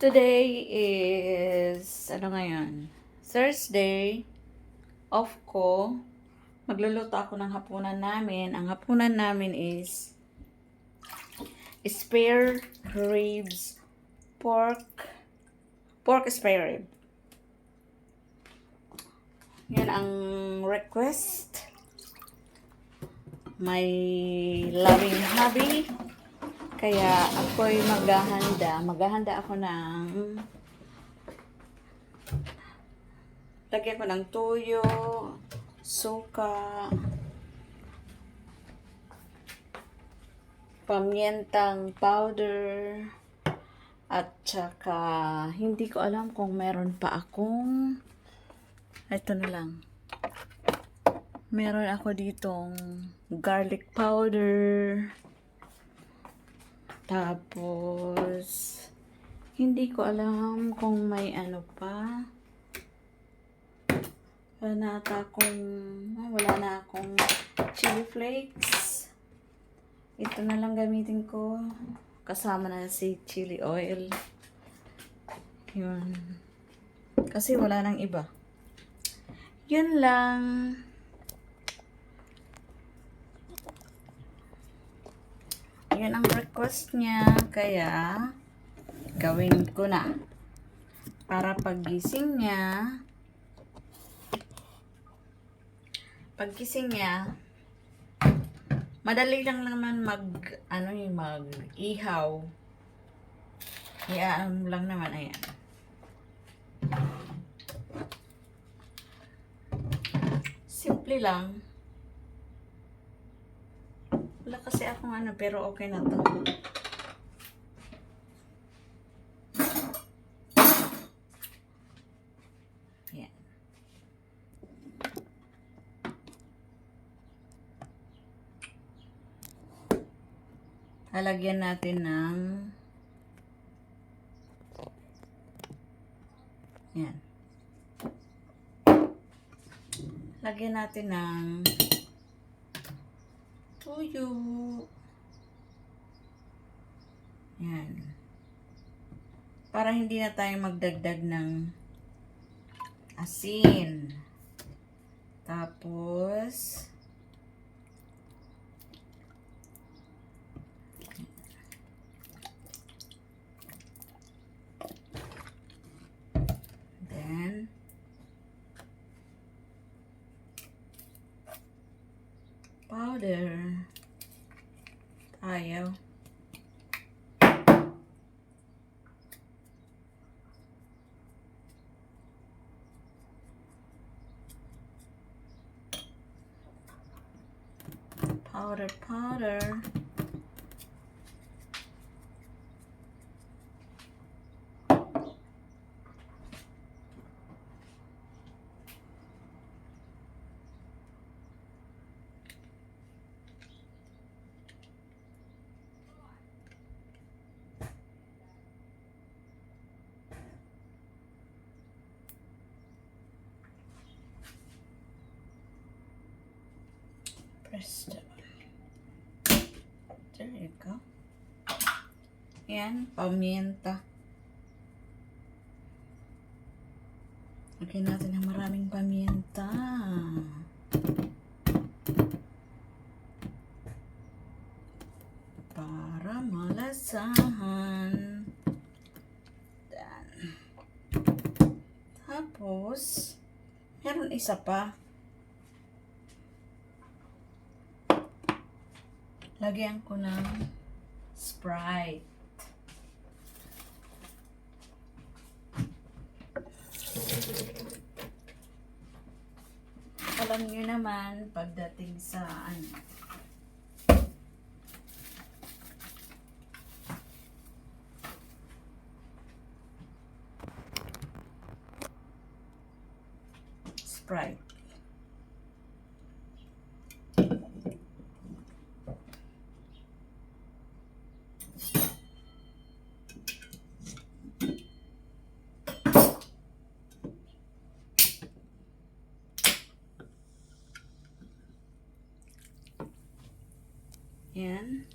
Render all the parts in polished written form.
Today is, ano ngayon? Thursday. Off ko. Magluluto ako ng hapunan namin. Ang hapunan namin is spare ribs, pork spare rib. Yan ang request. My loving hubby. Kaya ako'y maghahanda ako ng lagyan ko ng toyo, suka, pamientang powder, at saka hindi ko alam kung meron pa akong ito na lang. Meron ako ditong garlic powder. Tapos, hindi ko alam kung may ano pa. Wala na akong chili flakes. Ito na lang gamitin ko. Kasama na si chili oil. Yun. Kasi wala nang iba. Yun lang. Yan ang request niya, kaya gawin ko na. Para pagising niya, madali lang naman mag-ihaw. Iaan lang naman, ayan. Simple lang. Wala kasi akong pero okay na to. Yan. Halagyan natin ng yan. Lagyan natin ng tuyo. Yan. Para hindi na tayo magdagdag ng asin. Tapos, then, powder. Ayaw. Powder. Press down. There you go. Yan, pamienta. Lagyan natin ng maraming pamienta. Para malasahan. Yan. Tapos, meron isa pa. Lagyan ko ng Sprite. Alam niyo naman, pagdating sa Sprite. Yan.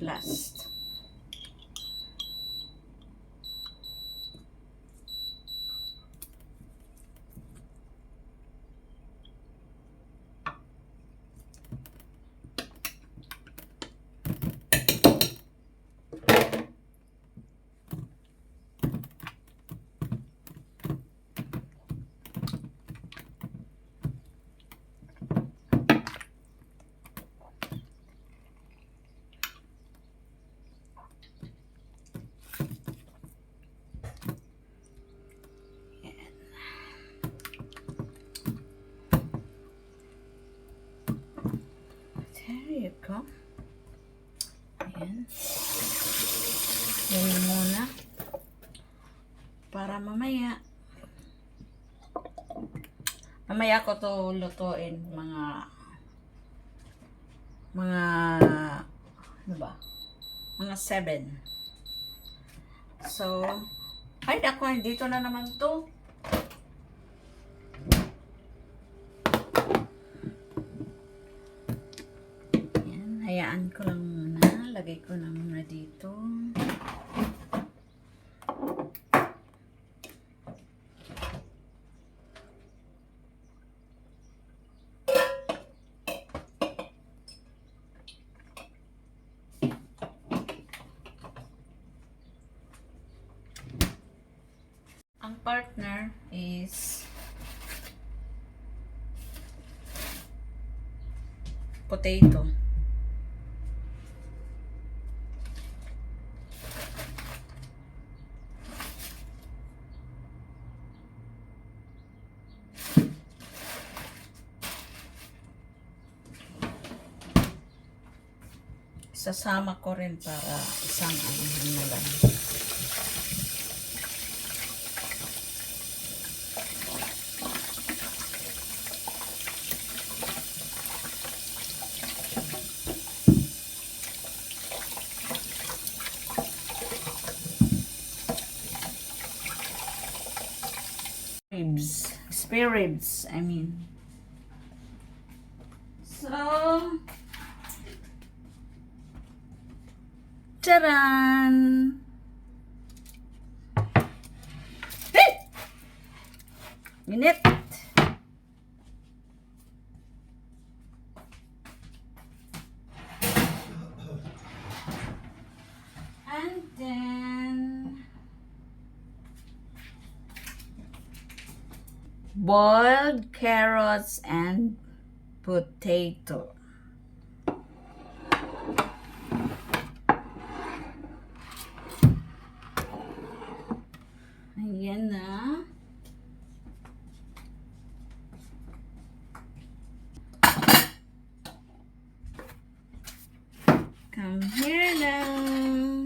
last. There you go. Ayan. Yan muna. Para mamaya. Mamaya ko to lutuin mga ano ba? Mga 7. So, ay dako, dito na naman to. Yan, hayaan ko lang muna. Lagay ko na muna dito. Ang partner is potato. Sasama ko rin para isang ano na lang. Spare ribs, I mean. So, charan! Hey! Minute! And then boiled carrots and potato. Ayan na. Come here now.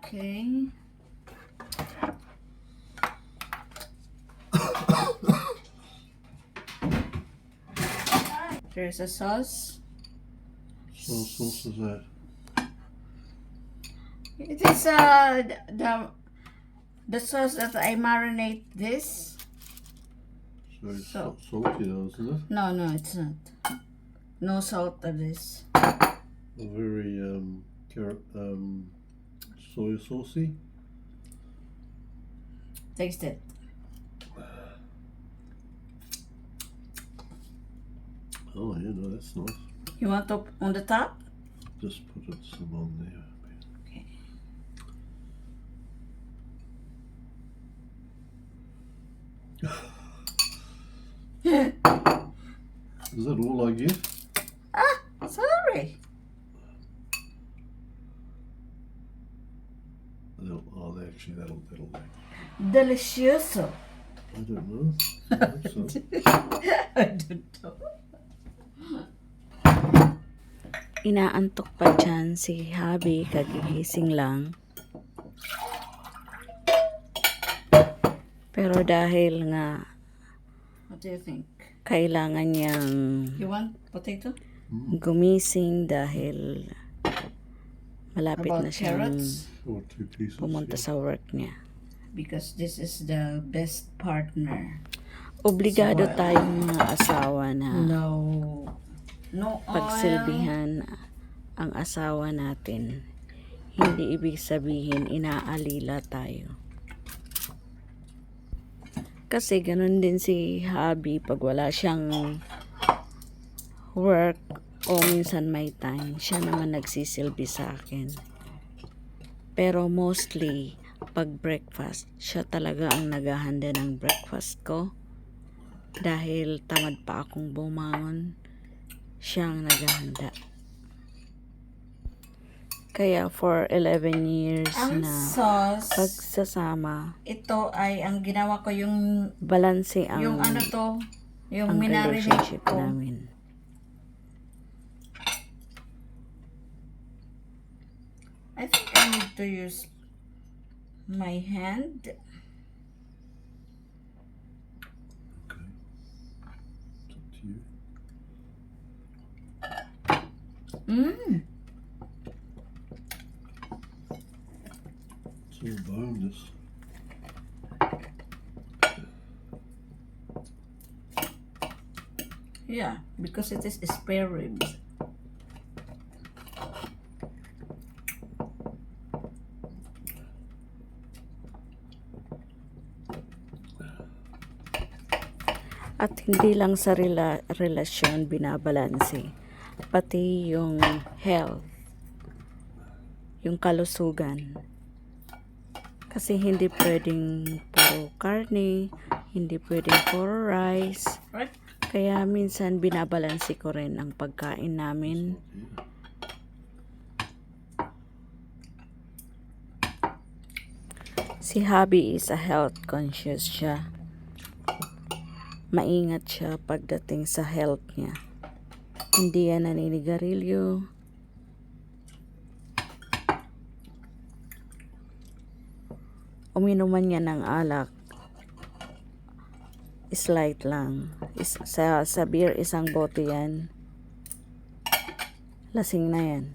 Okay. There's a sauce. What sauce is that? It is the sauce that I marinate this. So it's So- not salty though, isn't it? No, it's not. No salt of this. Very soy saucy. Taste it. Oh yeah, no, that's nice. You want to on the top? Just put it some on there. Okay. Is that all I get? Sorry. That'll do. Delicioso. I don't know. I hope so. I don't know. Inaantok pa dyan si Habi, kagigising lang. Pero dahil nga, what do you think? Kailangan niyang... You want potato? gumising dahil malapit na siyang Or 2 pieces. pumunta yeah. sa work niya. Because this is the best partner. Obligado tayong mga asawa na No oil. pagsilbihan ang asawa natin. Hindi ibig sabihin inaalila tayo. Kasi ganun din si hubby pag wala siyang work o minsan may time, siya naman nagsisilbi sa akin. Pero mostly, pag breakfast, siya talaga ang naghahanda ng breakfast ko. Dahil tamad pa akong bumangon, siya ang naghahanda. Kaya for 11 years Ang na sauce, pagsasama, ito ay ang ginawa ko yung balanse ang, yung ano to, yung ang minarinate relationship ko. namin. I think I need to use my hand. Okay. It's up to you. It's all boneless. Yeah, because it is spare ribs. At hindi lang sa relasyon binabalanse, pati yung health, yung kalusugan. Kasi hindi pwedeng puro karne, hindi pwedeng puro rice. Right? Kaya minsan binabalanse ko rin ang pagkain namin. Si hubby is a health conscious siya. Maingat siya pagdating sa health niya. Hindi yan naninigarilyo. Uminuman niya ng alak. Slight lang. Sa beer, isang bote yan. Lasing na yan.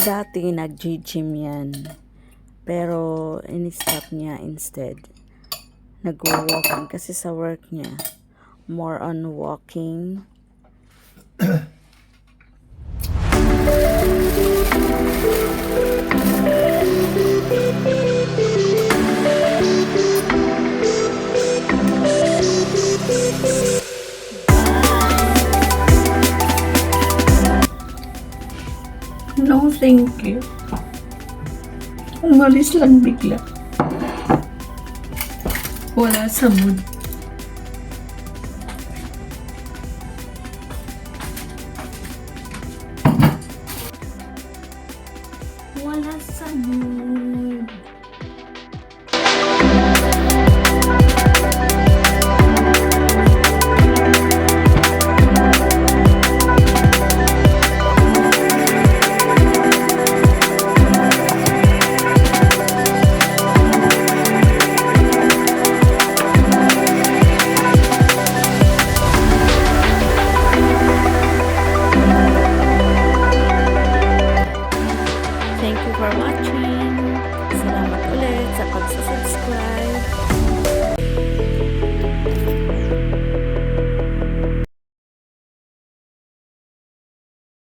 Dati nag-gym yan. Pero in-stop niya instead. Nag-walking kasi sa work niya. More on walking. No, thank you. Umalis lang bigla. Wala sa mood. Wala sa mood.